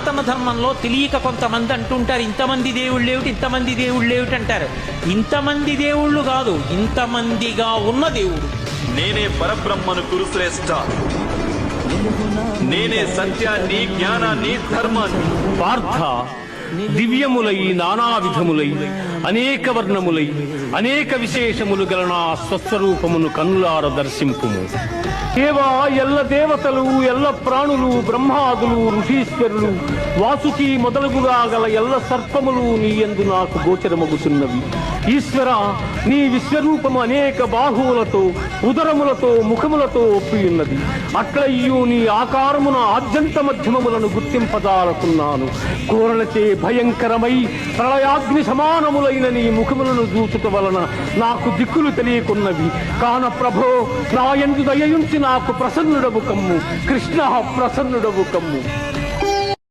సనాతన ధర్మంలో తెలియక కొంతమంది అంటుంటారు, ఇంతమంది దేవుళ్ళు ఏమిటి, ఇంతమంది దేవుళ్ళు ఏమిటి అంటారు. ఇంతమంది దేవుళ్ళు కాదు, ఇంతమందిగా ఉన్న దేవుడు. నేనే పరబ్రహ్మను కురుశ్రేష్ఠ, నేనే సత్యాన్ని, జ్ఞానాన్ని, ధర్మాన్ని. పార్థ, దివ్యములై నానా విధములై అనేక వర్ణములై అనేక విశేషములు గల నా స్వస్వరూపమును కన్నులార దర్శింపుము. దేవా, ఎల్ల దేవతలు, ఎల్ల ప్రాణులు, బ్రహ్మాదులు, ఋషీశ్వరులు, వాసుకి మొదలుగుగా గల ఎల్ల సర్పములు నీ యందు నాకు గోచరమగుతున్నవి. ఈశ్వర, నీ విశ్వరూపము అనేక బాహువులతో, ఉదరములతో, ముఖములతో ఒప్పియున్నది. అట్లయ్యూ నీ ఆకారమున ఆద్యంత మధ్యమములను గుర్తింపజాలకున్నాను. కోరలచే భయంకరమై ప్రళయాగ్ని సమానములైన నీ ముఖములను చూచుట వలన నాకు దిక్కులు తెలియకున్నవి. కాన ప్రభో, నా యందు దయయుంచి నాకు ప్రసన్నుడవు కమ్ము. కృష్ణ, ప్రసన్నుడవు కమ్ము.